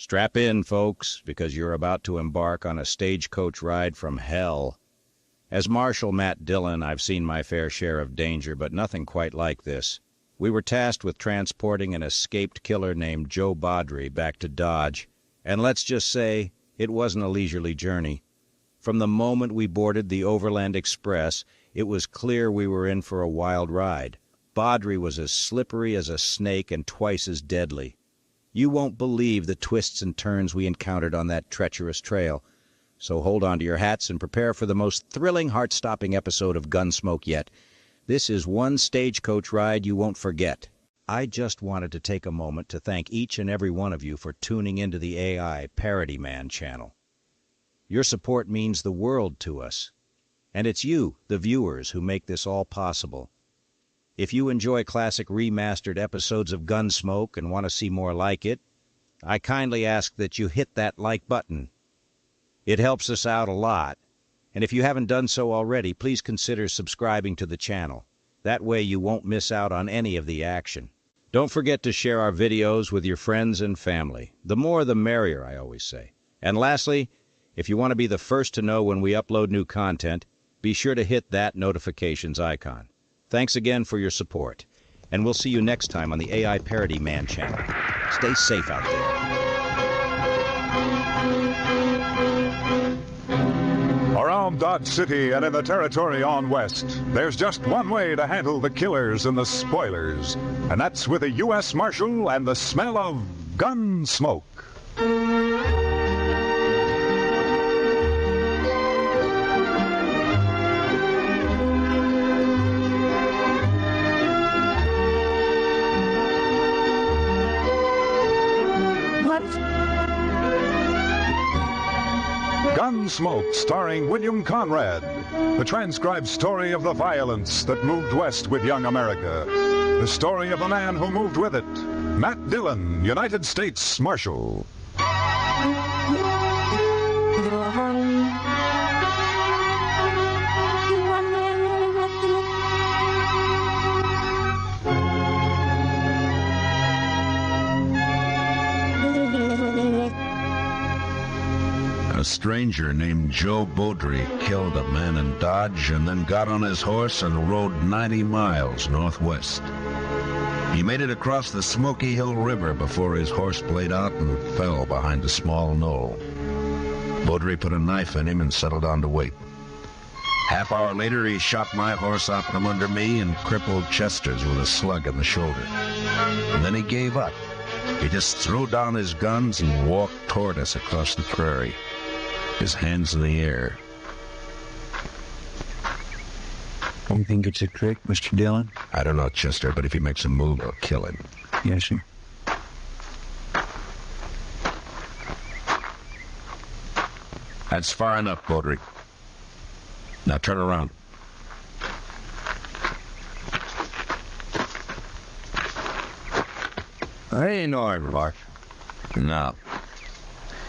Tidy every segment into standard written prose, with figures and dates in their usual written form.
Strap in, folks, because you're about to embark on a stagecoach ride from hell. As Marshal Matt Dillon, I've seen my fair share of danger, but nothing quite like this. We were tasked with transporting an escaped killer named Joe Bodrie back to Dodge, and let's just say it wasn't a leisurely journey. From the moment we boarded the Overland Express, it was clear we were in for a wild ride. Bodrie was as slippery as a snake and twice as deadly. You won't believe the twists and turns we encountered on that treacherous trail. So hold on to your hats and prepare for the most thrilling, heart-stopping episode of Gunsmoke yet. This is one stagecoach ride you won't forget. I just wanted to take a moment to thank each and every one of you for tuning into the AI Parody Man channel. Your support means the world to us. And it's you, the viewers, who make this all possible. If you enjoy classic remastered episodes of Gunsmoke and want to see more like it, I kindly ask that you hit that like button. It helps us out a lot, and if you haven't done so already, please consider subscribing to the channel. That way you won't miss out on any of the action. Don't forget to share our videos with your friends and family. The more the merrier, I always say. And lastly, if you want to be the first to know when we upload new content, be sure to hit that notifications icon. Thanks again for your support, and we'll see you next time on the AI Parody Man channel. Stay safe out there. Around Dodge City and in the territory on west, there's just one way to handle the killers and the spoilers, and that's with a U.S. Marshal and the smell of gun smoke. Gunsmoke, starring William Conrad, the transcribed story of the violence that moved west with young America. The story of the man who moved with it, Matt Dillon, United States Marshal. A stranger named Joe Bodrie killed a man in Dodge and then got on his horse and rode 90 miles northwest. He made it across the Smoky Hill River before his horse played out and fell behind a small knoll. Bodrie put a knife in him and settled down to wait. Half-hour later, he shot my horse out from under me and crippled Chester's with a slug in the shoulder. And then he gave up. He just threw down his guns and walked toward us across the prairie, his hands in the air. You think it's a trick, Mr. Dillon? I don't know, Chester, but if he makes a move, I'll kill him. Yes, sir. That's far enough, Bodrie. Now turn around. I ain't no Mark. No.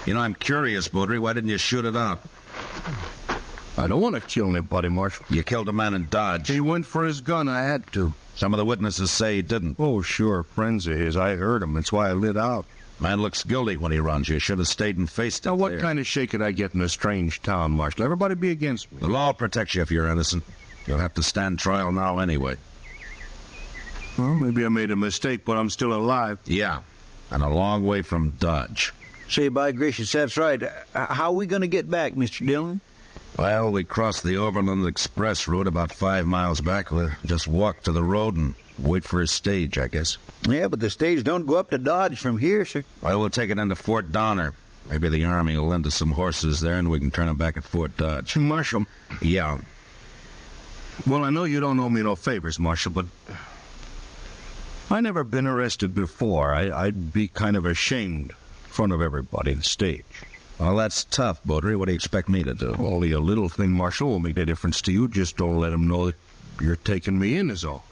You know, I'm curious, Bodrie. Why didn't you shoot it out? I don't want to kill anybody, Marshal. You killed a man in Dodge. He went for his gun. I had to. Some of the witnesses say he didn't. Oh, sure. Friends of his. I heard him. That's why I lit out. Man looks guilty when he runs. You should have stayed and faced it. Now, what there. kind of shake could I get in a strange town, Marshal? Everybody be against me. The law protects you if you're innocent. You'll have to stand trial now anyway. Well, maybe I made a mistake, but I'm still alive. Yeah, and a long way from Dodge. Say, by gracious, that's right. How are we going to get back, Mr. Dillon? Well, we crossed the Overland Express route about 5 miles back. We'll just walk to the road and wait for his stage, I guess. Yeah, but the stage don't go up to Dodge from here, sir. Well, we'll take it into Fort Donner. Maybe the Army will lend us some horses there and we can turn them back at Fort Dodge. Marshal. Yeah. Well, I know you don't owe me no favors, Marshal, but I never been arrested before. I'd be kind of ashamed in front of everybody on the stage. Well, that's tough, Bodrie. What do you expect me to do? Only a little thing, Marshal, will make a difference to you. Just don't let them know that you're taking me in is all.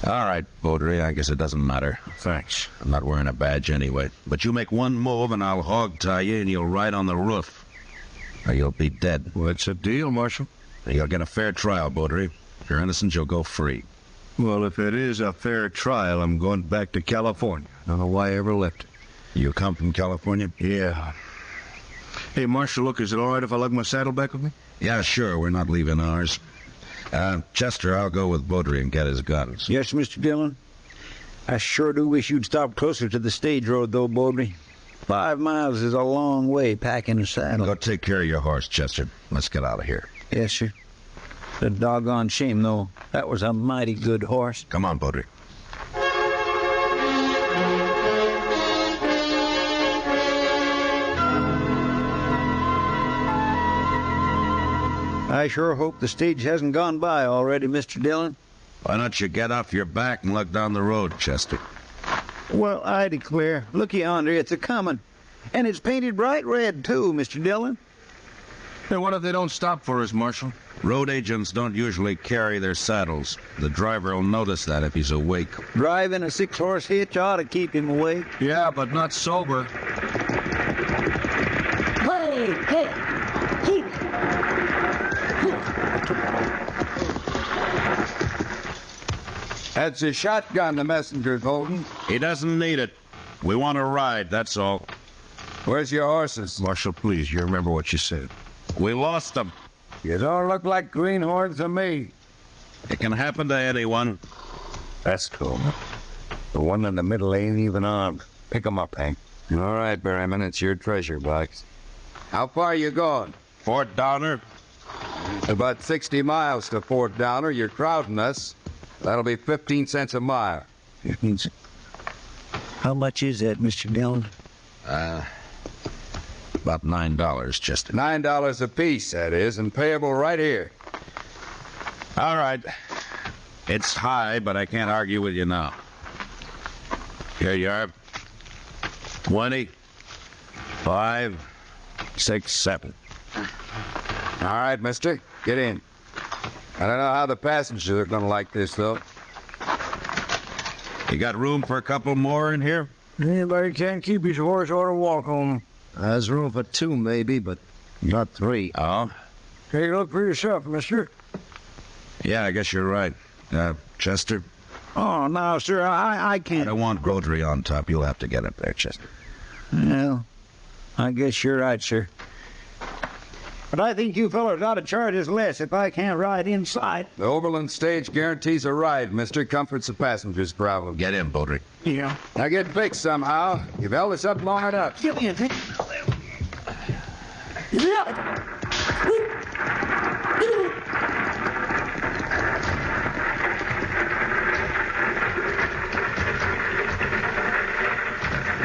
All right, Bodrie, I guess it doesn't matter. Thanks. I'm not wearing a badge anyway. But you make one move and I'll hog-tie you and you'll ride on the roof. Or you'll be dead. What's the deal, Marshal? You'll get a fair trial, Bodrie. If you're innocent, you'll go free. Well, if it is a fair trial, I'm going back to California. I don't know why I ever left it. You come from California? Yeah. Hey, Marshal, look, is it all right if I lug my saddlebag with me? Yeah, sure. We're not leaving ours. Chester, I'll go with Bodrie and get his guns. Yes, Mr. Dillon. I sure do wish you'd stop closer to the stage road, though, Bodrie. 5 miles is a long way packing a saddle. Go take care of your horse, Chester. Let's get out of here. Yes, sir. The doggone shame, though. That was a mighty good horse. Come on, Bodrie. I sure hope the stage hasn't gone by already, Mr. Dillon. Why don't you get off your back and look down the road, Chester? Well, I declare. Look yonder, it's a-comin'. And it's painted bright red, too, Mr. Dillon. Hey, what if they don't stop for us, Marshal? Road agents don't usually carry their saddles. The driver will notice that if he's awake. Driving a 6-horse hitch ought to keep him awake. Yeah, but not sober. Hey, hey, keep. That's a shotgun the messenger's holding. He doesn't need it. We want to ride, that's all. Where's your horses? Marshal, please, you remember what you said. We lost them. You don't look like greenhorns to me. It can happen to anyone. That's cool. The one in the middle ain't even armed. Pick 'em up, Hank. All right, Berryman, it's your treasure box. How far you going? Fort Downer. About 60 miles to Fort Downer. You're crowding us. That'll be 15 cents a mile. How much is that, Mr. Dillon? About $9, Chester. $9 apiece, that is, and payable right here. All right. It's high, but I can't argue with you now. Here you are. 20, 5, 6, 7. All right, mister, get in. I don't know how the passengers are going to like this, though. You got room for a couple more in here? Anybody can't keep his horse or walk home. There's room for 2, maybe, but not 3. Oh? Take a look for yourself, mister. Yeah, I guess you're right. Chester? Oh, no, sir, I I can't. don't want Bodrie on top. You'll have to get up there, Chester. Well, I guess you're right, sir. But I think you fellas ought to charge us less if I can't ride inside. The Overland stage guarantees a ride, mister. Comforts the passengers' problem. Get in, Bodrie. Yeah. Now get fixed somehow. You've held us up long enough. Give me a thing.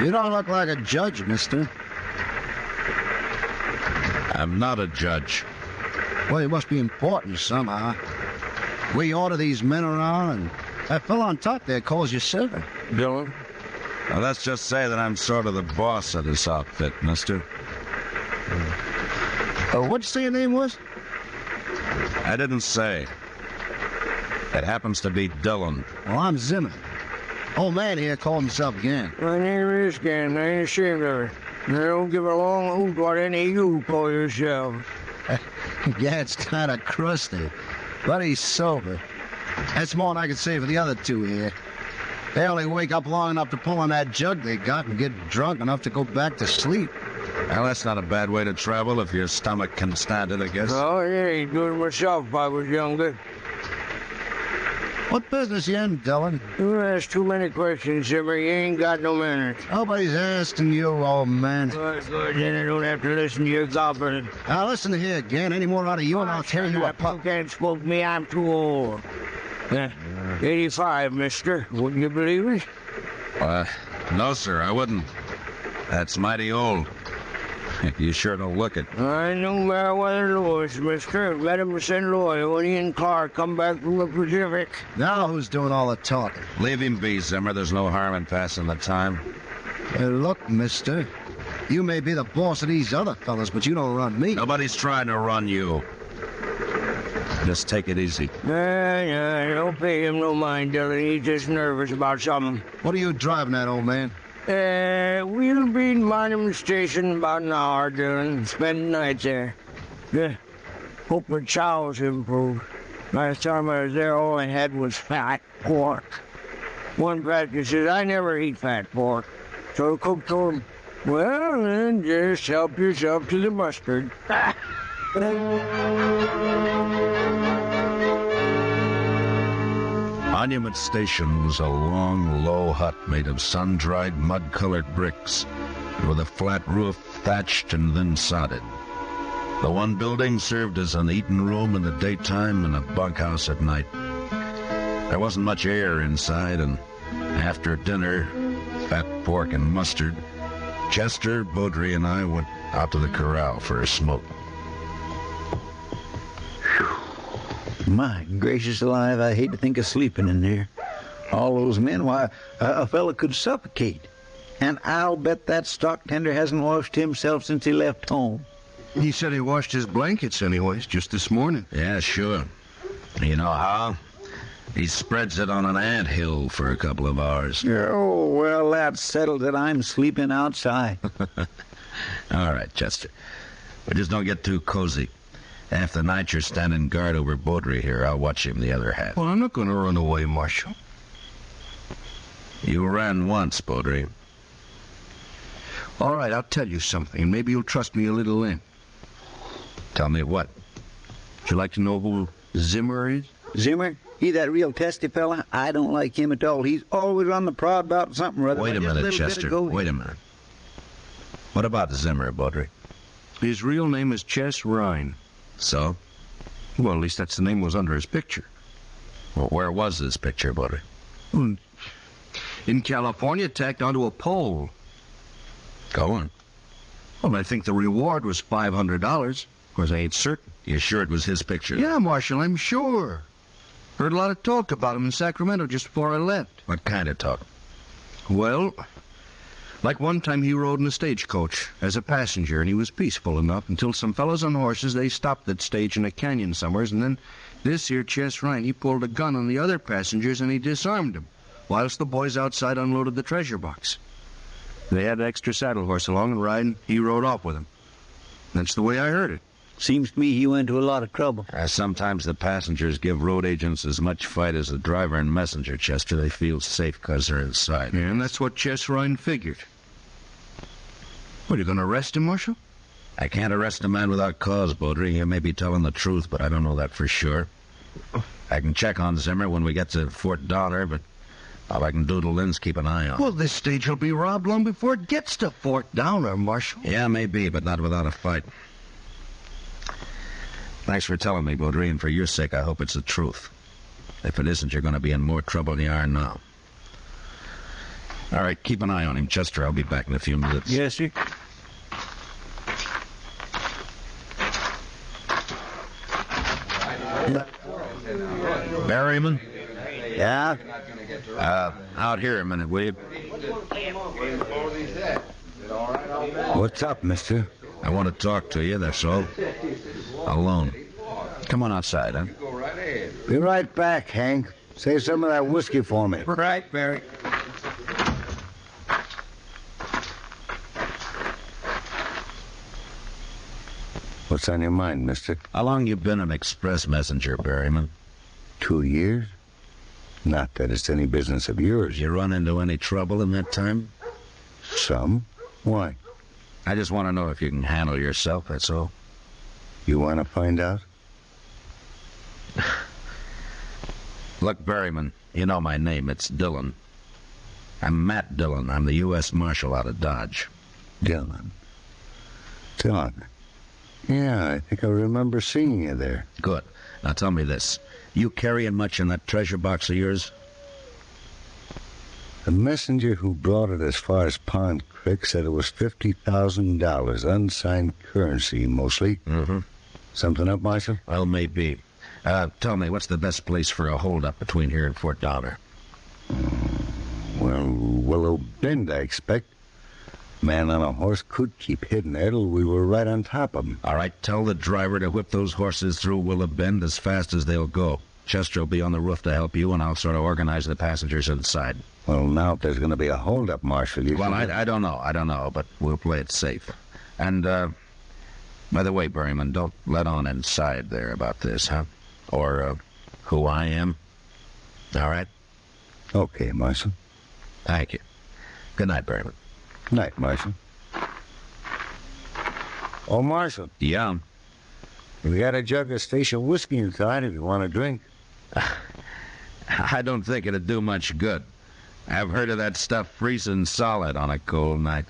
You don't look like a judge, mister. I'm not a judge. Well, you must be important somehow. We order these men around, and that fellow on top there calls you servant. Dillon? Well, let's just say that I'm sort of the boss of this outfit, mister. What'd you say your name was? I didn't say. It happens to be Dillon. Well, I'm Zimmer. Old man here called himself Gann. My name is Gann. I ain't ashamed of it. I don't give a long hoot what any of you call yourself. Gad's kind of crusty, but he's sober. That's more than I can say for the other 2 here. They only wake up long enough to pull on that jug they got and get drunk enough to go back to sleep. Well, that's not a bad way to travel if your stomach can stand it, I guess. Oh, yeah, ain't doing myself if I was younger. What business you in, Dillon? You ask too many questions, Zimmer. You ain't got no manners. Nobody's asking you, old man. Good, then I don't have to listen to your gobbling. Now listen here, Gann. Any more out of you, and I'll tear you You apart. can't spoke me. I'm too old. 85, mister. Wouldn't you believe it? No, sir, I wouldn't. That's mighty old. You sure don't look it. I know Meriwether Lewis, mister. Let him send Lloyd when he and Clark come back from the Pacific. Now who's doing all the talking? Leave him be, Zimmer. There's no harm in passing the time. Look, mister. You may be the boss of these other fellas, but you don't run me. Nobody's trying to run you. Just take it easy. Nah, don't pay him no mind, Dillon. He's just nervous about something. What are you driving at, old man? We'll be in Monument Station about an hour, Dillon. Spend the night there. Hope the chow's improved. Last time I was there, all I had was fat pork. One practice says I never eat fat pork. So the cook told him, well, then just help yourself to the mustard. Monument Station was a long, low hut made of sun-dried, mud-colored bricks, with a flat roof thatched and then sodded. The one building served as an eating room in the daytime and a bunkhouse at night. There wasn't much air inside, and after dinner, fat pork and mustard, Chester, Bodrie, and I went out to the corral for a smoke. My gracious alive, I hate to think of sleeping in there. All those men, why, a fella could suffocate. And I'll bet that stock tender hasn't washed himself since he left home. He said he washed his blankets anyways, just this morning. Yeah, sure. You know how? He spreads it on an anthill for a couple of hours. Oh, well, that settles it. I'm sleeping outside. All right, Chester. But just don't get too cozy. Half the night you're standing guard over Bodrie here. I'll watch him the other half. Well, I'm not going to run away, Marshal. You ran once, Bodrie. All right, I'll tell you something. Maybe you'll trust me a little then. Tell me what? Would you like to know who Zimmer is? Zimmer? He that real testy fella? I don't like him at all. He's always on the prod about something or other. Wait a minute, Chester. Wait a minute. What about Zimmer, Bodrie? His real name is Chess Rhine. So? Well, at least that's the name was under his picture. Well, where was this picture, Bodrie? In California, tacked onto a pole. Go on. Well, I think the reward was $500. Of course, I ain't certain. You sure it was his picture? Yeah, Marshal, I'm sure. Heard a lot of talk about him in Sacramento just before I left. What kind of talk? Well, like one time he rode in a stagecoach as a passenger, and he was peaceful enough until some fellows on horses, they stopped that stage in a canyon somewheres, and then this here Chess Ryan, he pulled a gun on the other passengers and he disarmed them, whilst the boys outside unloaded the treasure box. They had an extra saddle horse along, and riding, he rode off with them. That's the way I heard it. Seems to me he went to a lot of trouble. Sometimes the passengers give road agents as much fight as the driver and messenger, Chester. They feel safe because they're inside. Yeah, and that's what Chess Ryan figured. What, are you going to arrest him, Marshal? I can't arrest a man without cause, Bodrie. He may be telling the truth, but I don't know that for sure. I can check on Zimmer when we get to Fort Donner, but all I can do till then's keep an eye on him. Well, this stage will be robbed long before it gets to Fort Donner, Marshal. Yeah, maybe, but not without a fight. Thanks for telling me, Bodrie, and for your sake, I hope it's the truth. If it isn't, you're going to be in more trouble than you are now. All right, keep an eye on him, Chester. I'll be back in a few minutes. Yes, sir. Berryman? Yeah? Out here a minute, will you? What's up, mister? I want to talk to you, that's all. Alone. Come on outside, huh? Be right back, Hank. Save some of that whiskey for me. Right, Barry. What's on your mind, mister? How long you been an express messenger, Berryman? 2 years? Not that it's any business of yours. You run into any trouble in that time? Some? Why? I just want to know if you can handle yourself, that's all. You want to find out? Look, Berryman, you know my name. It's Dillon. I'm Matt Dillon. I'm the U.S. Marshal out of Dodge. Dillon. Dillon. Yeah, I think I remember seeing you there. Good. Now tell me this. You carrying much in that treasure box of yours? The messenger who brought it as far as Pond Creek said it was $50,000, unsigned currency, mostly. Mm-hmm. Something up, Marshal? Well, maybe. Tell me, what's the best place for a hold-up between here and Fort Donner? Well, Willow Bend, I expect. Man on a horse could keep hidden there till we were right on top of him. All right, tell the driver to whip those horses through Willow Bend as fast as they'll go. Chester will be on the roof to help you, and I'll sort of organize the passengers inside. Well, now if there's going to be a hold-up, Marshal, you... Well, I don't know, but we'll play it safe. And, by the way, Berryman, don't let on inside there about this, huh? Or, who I am. All right? Okay, Marshal. Thank you. Good night, Berryman. Night, Marshal. Oh, Marshal, Yeah. we got a jug of station whiskey inside if you want a drink. I don't think it'd do much good. I've heard of that stuff freezing solid on a cold night.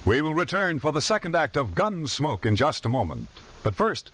We will return for the second act of Gunsmoke in just a moment. But first,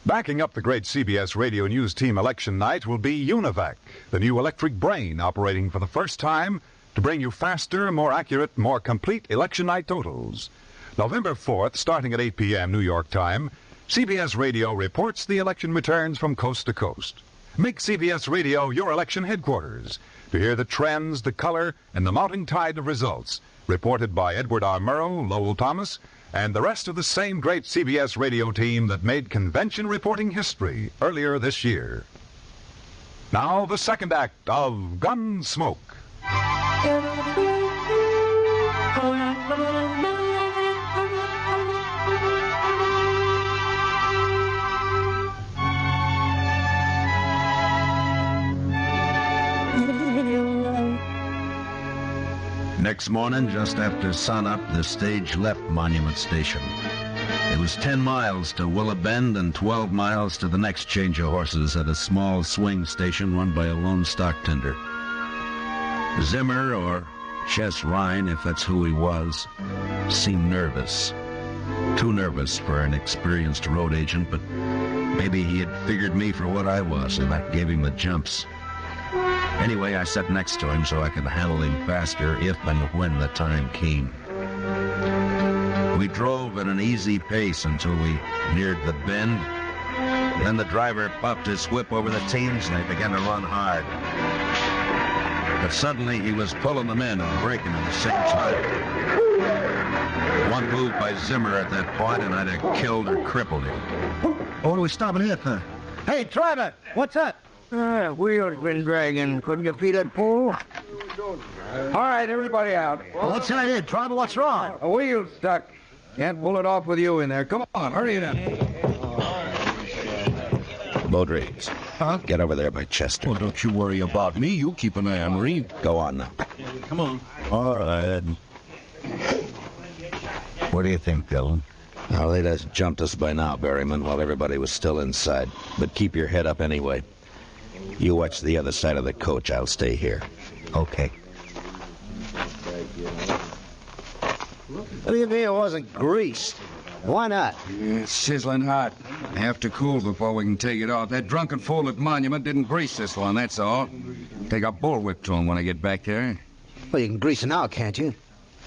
backing up the great CBS Radio News Team election night will be Univac, the new electric brain operating for the first time to bring you faster, more accurate, more complete election night totals. November 4th, starting at 8 p.m. New York time, CBS Radio reports the election returns from coast to coast. Make CBS Radio your election headquarters to hear the trends, the color, and the mounting tide of results reported by Edward R. Murrow, Lowell Thomas, and the rest of the same great CBS Radio team that made convention reporting history earlier this year. Now, the second act of Gunsmoke. Next morning, just after sunup, the stage left Monument Station. It was 10 miles to Willow Bend and 12 miles to the next change of horses at a small swing station run by a lone stock tender. Zimmer, or Chess Rhine, if that's who he was, seemed nervous. Too nervous for an experienced road agent, but maybe he had figured me for what I was, and that gave him the jumps. Anyway, I sat next to him so I could handle him faster if and when the time came. We drove at an easy pace until we neared the bend. Then the driver popped his whip over the teams and they began to run hard. But suddenly he was pulling them in and braking at the same time. One move by Zimmer at that point and I'd have killed or crippled him. What are we stopping here for? Hey, driver, what's up? Wheels been dragging. Couldn't you feed that pole? All right, everybody out. What's that here, driver? What's wrong? A wheel's stuck. Can't pull it off with you in there. Come on, hurry it up. Bodrie, Huh? get over there by Chester. Well, don't you worry about me. You keep an eye on Reed. Go on now. Come on. All right. What do you think, Dillon? Well, they'd have jumped us by now, Berryman, while everybody was still inside. But keep your head up anyway. You watch the other side of the coach. I'll stay here. Okay. What do you mean it wasn't greased? Why not? It's sizzling hot. Have to cool before we can take it off. That drunken fool at Monument didn't grease this one, that's all. Take a bullwhip to him when I get back there. Well, you can grease it now, can't you?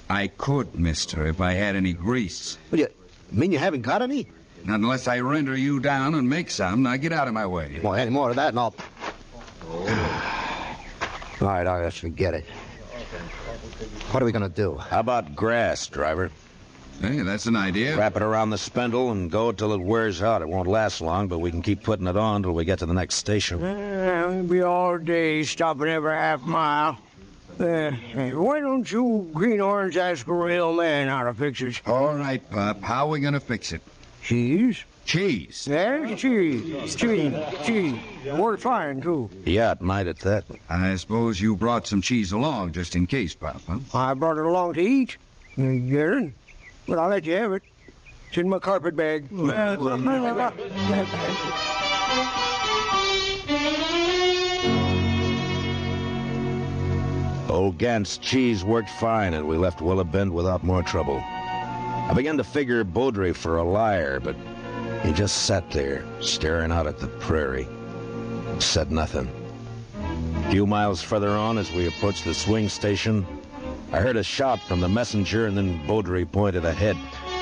I could, mister, if I had any grease. Well, you mean you haven't got any? Not unless I render you down and make some. Now get out of my way. Well, any more of that and I'll... All right, let's forget it. What are we gonna do? How about grass, driver? Hey, that's an idea. Wrap it around the spindle and go till it wears out. It won't last long, but we can keep putting it on till we get to the next station. We'll be all day stopping every half mile. Why don't you green orange ask a real man how to fix it? All right, Pop. How are we gonna fix it? Cheese? Cheese. There's cheese. Cheese. Works fine, too. Yeah, it might at that. I suppose you brought some cheese along just in case, Pop, huh? I brought it along to eat. You get it? But I'll let you have it. It's in my carpet bag. Old Gant's cheese worked fine, and we left Willow Bend without more trouble. I began to figure Bodrie for a liar, but he just sat there, staring out at the prairie. Said nothing. A few miles further on, as we approached the swing station, I heard a shout from the messenger, and then Bodrie pointed ahead,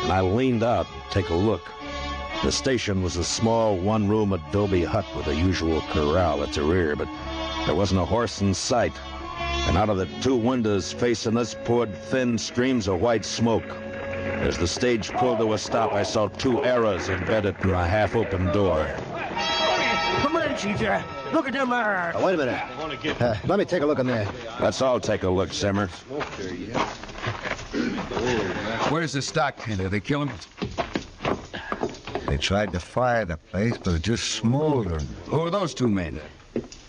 and I leaned out to take a look. The station was a small one-room adobe hut with the usual corral at the rear, but there wasn't a horse in sight. And out of the two windows facing us poured thin streams of white smoke. As the stage pulled to a stop, I saw two arrows embedded through a half-open door. Comanches, Look at them there. Wait a minute. Let me take a look in there. Let's all take a look, Zimmer. Where's the stock tender? They kill him? They tried to fire the place, but it just smoldered. Who are those two men?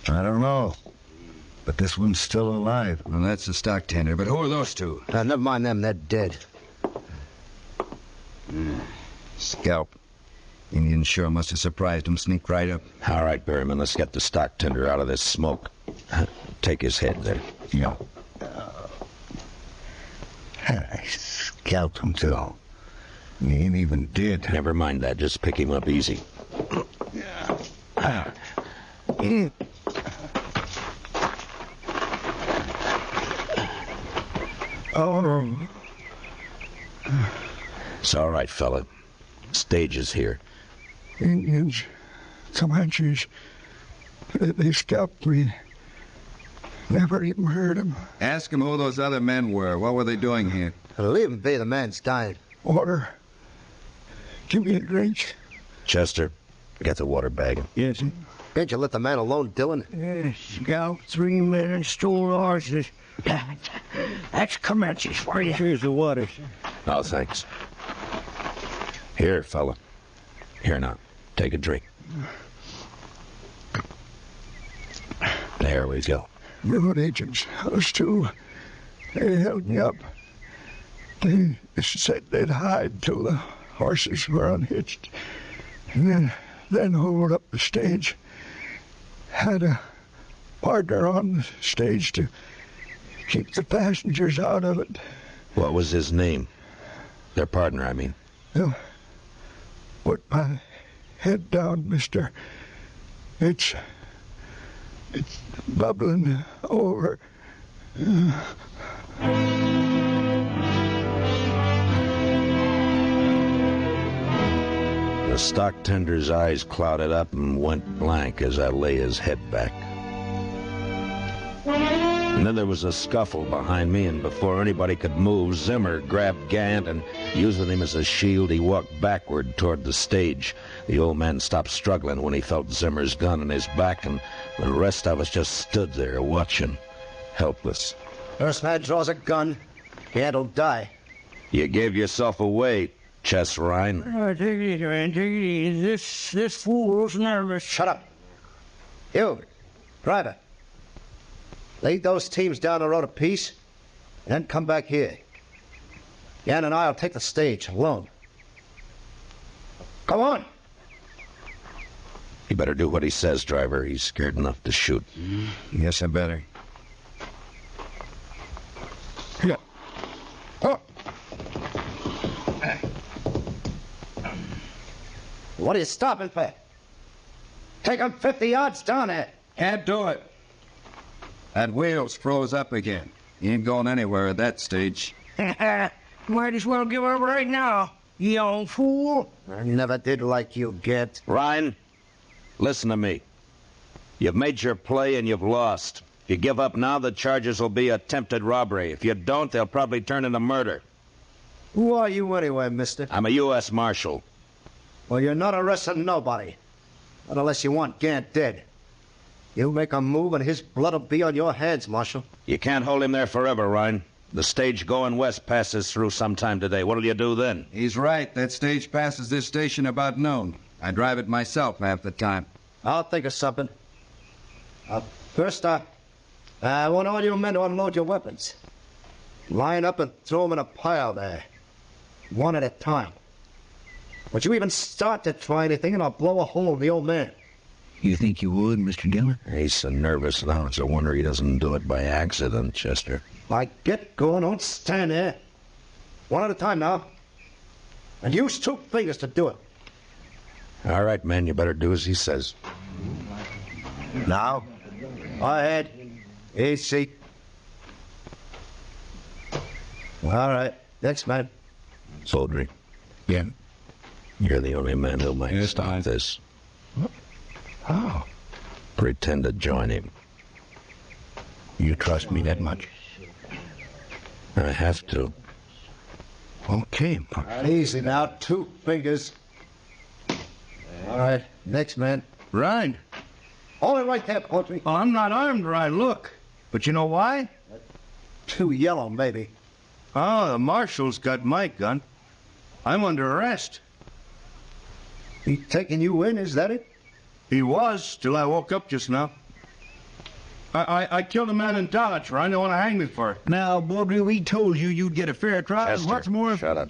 I don't know. But this one's still alive. Well, that's the stock tender, but who are those two? Never mind them, they're dead. Scalp. Indian sure must have surprised him, sneaked right up. All right, Berryman, let's get the stock tender out of this smoke. Take his head there. Yeah. I scalped him, too. He ain't even dead. Never mind that, just pick him up easy. Oh. It's all right, fella. Stage is here. Indians, Comanches, they scalped me. Never even heard them. Ask him who those other men were. What were they doing here? Leave him be, the man's dying. Water. Give me a drink. Chester, get the water bag. Yes, sir. Can't you let the man alone, Dillon? Yes, scalped 3 men and stole horses. That's Comanches for you. Here's the water, sir. No, thanks. Here, fella. Here now. Take a drink. There we go. Road agents, those two, they held me up. They said they'd hide till the horses were unhitched. And then hold up the stage. Had a partner on the stage to keep the passengers out of it. What was his name? Their partner, I mean. They'll put my head down, mister. It's bubbling over. The stock tender's eyes clouded up and went blank as I lay his head back. And then there was a scuffle behind me, and before anybody could move, Zimmer grabbed Gant, and using him as a shield, he walked backward toward the stage. The old man stopped struggling when he felt Zimmer's gun in his back, and the rest of us just stood there watching, helpless. First man draws a gun, Gant'll die. You gave yourself away, Chess Rhine. Take it easy, man. Take it easy. This fool's nervous. Shut up. You, driver. Lead those teams down the road a piece, and then come back here. Jan and I'll take the stage alone. Come on. You better do what he says, driver. He's scared enough to shoot. Yes, I better. Yeah. Oh. What are you stopping for? Take him 50 yards down there. Can't do it. That wheel's froze up again. He ain't going anywhere at that stage. Might as well give up right now, you young fool. I never did like you, Gant. Ryan, listen to me. You've made your play and you've lost. If you give up now, the charges will be attempted robbery. If you don't, they'll probably turn into murder. Who are you anyway, mister? I'm a U.S. Marshal. Well, you're not arresting nobody. Not unless you want Gant dead. You make a move and his blood'll be on your hands, Marshal. You can't hold him there forever, Ryan. The stage going west passes through sometime today. What'll you do then? He's right. That stage passes this station about noon. I drive it myself half the time. I'll think of something. First, I want all you men to unload your weapons. Line up and throw them in a pile there. One at a time. Don't you even start to try anything and I'll blow a hole in the old man. You think you would, Mr. Dillon? He's so nervous now. It's a wonder he doesn't do it by accident, Chester. Like, get going. Don't stand there. One at a time now. And use 2 fingers to do it. All right, man, you better do as he says. Now, ahead. Easy. All right. Next man. Bodrie. Yeah. You're the only man who might Yes, stop I- this. Oh. Pretend to join him. You trust me that much? I have to. Okay. Easy now. 2 fingers. All right. Next man. Right. Hold it right there, Bodrie. Well, I'm not armed, Ryan, look. But you know why? Too yellow, maybe. Oh, the marshal's got my gun. I'm under arrest. He taking you in, is that it? He was, till I woke up just now. I killed a man in Dodge, Ryan. They want to hang me for it. Now, Bodrie, we told you you'd get a fair trial. Chester, What's more... shut up.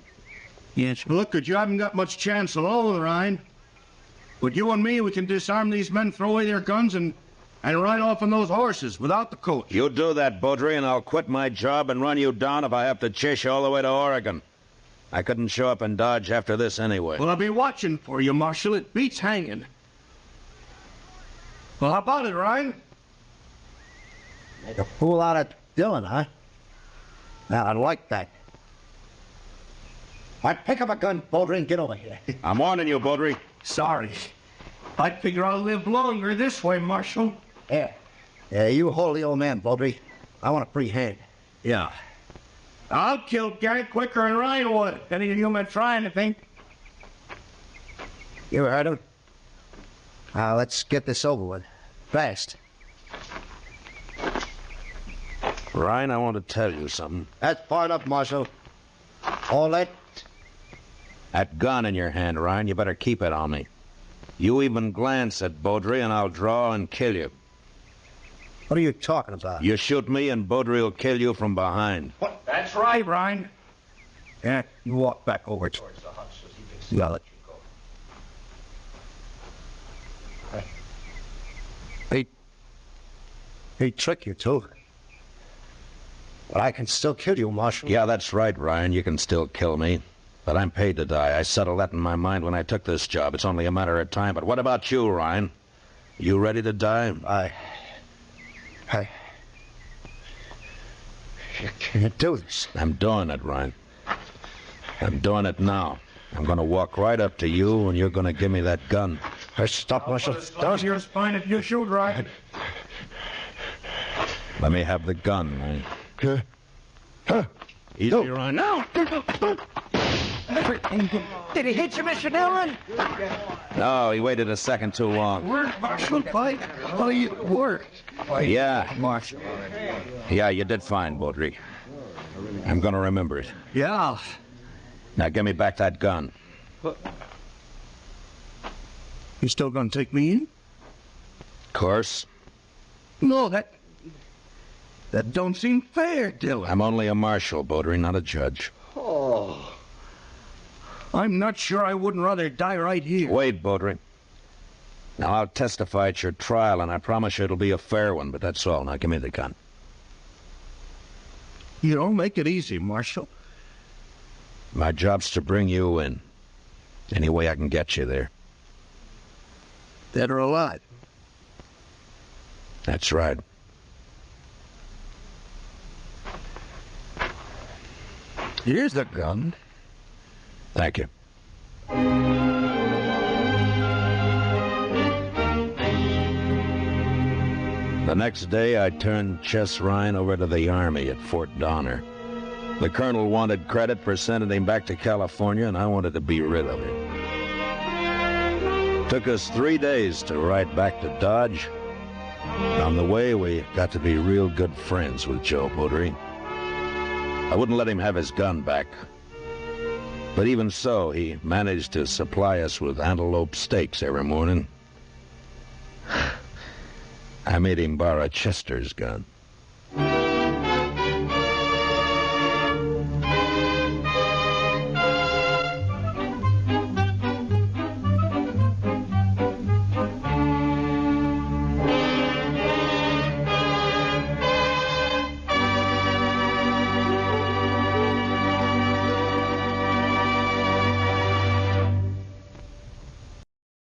Yes. Look, you haven't got much chance alone, Ryan. But you and me, we can disarm these men, throw away their guns, and ride off on those horses without the coach. You do that, Bodrie, and I'll quit my job and run you down if I have to chase you all the way to Oregon. I couldn't show up in Dodge after this anyway. Well, I'll be watching for you, Marshal. It beats hanging. Well, how about it, Ryan? Make a fool out of Dillon, huh? Now, I like that. All right, pick up a gun, Bodrie, and get over here. I'm warning you, Bodrie. Sorry. I figure I'll live longer this way, Marshal. Yeah. Yeah, you hold the old man, Bodrie. I want a free hand. Yeah. I'll kill Gary quicker than Ryan would. Any of you men try anything? You heard him. Now, let's get this over with. Fast. Ryan, I want to tell you something. That's far enough, Marshal. All that... That gun in your hand, Ryan, you better keep it on me. You even glance at Bodrie and I'll draw and kill you. What are you talking about? You shoot me and Bodrie will kill you from behind. What? That's right, Ryan. Yeah, you walk back over towards the hut so he can see. I'll let you go. He tricked you, too. But I can still kill you, Marshal. Yeah, that's right, Ryan. You can still kill me. But I'm paid to die. I settled that in my mind when I took this job. It's only a matter of time. But what about you, Ryan? You ready to die? I can't do this. I'm doing it, Ryan. I'm doing it now. I'm going to walk right up to you, and you're going to give me that gun. Stop, Marshal. Down your spine if you shoot, Ryan. Let me have the gun, Ryan. Easy, No. Ryan. No! Did he hit you, Mr. Dillon? No, he waited a second too long. Where's Marshal fight? How you work? Yeah. Marshal. Yeah, you did fine, Bodrie. I'm going to remember it. Yeah. Now, give me back that gun. You still gonna take me in? Of course. No, that don't seem fair, Dillon. I'm only a marshal, Bodrie, not a judge. Oh. I'm not sure I wouldn't rather die right here. Wait, Bodrie. Now, I'll testify at your trial, and I promise you it'll be a fair one, but that's all. Now, give me the gun. You don't make it easy, Marshal. My job's to bring you in. Any way I can get you there. Dead or alive? That's right. Here's the gun. Thank you. The next day, I turned Chess Ryan over to the Army at Fort Donner. The colonel wanted credit for sending him back to California, and I wanted to be rid of him. Took us 3 days to ride back to Dodge. On the way, we got to be real good friends with Joe Bodrie. I wouldn't let him have his gun back. But even so, he managed to supply us with antelope steaks every morning. I made him borrow Chester's gun.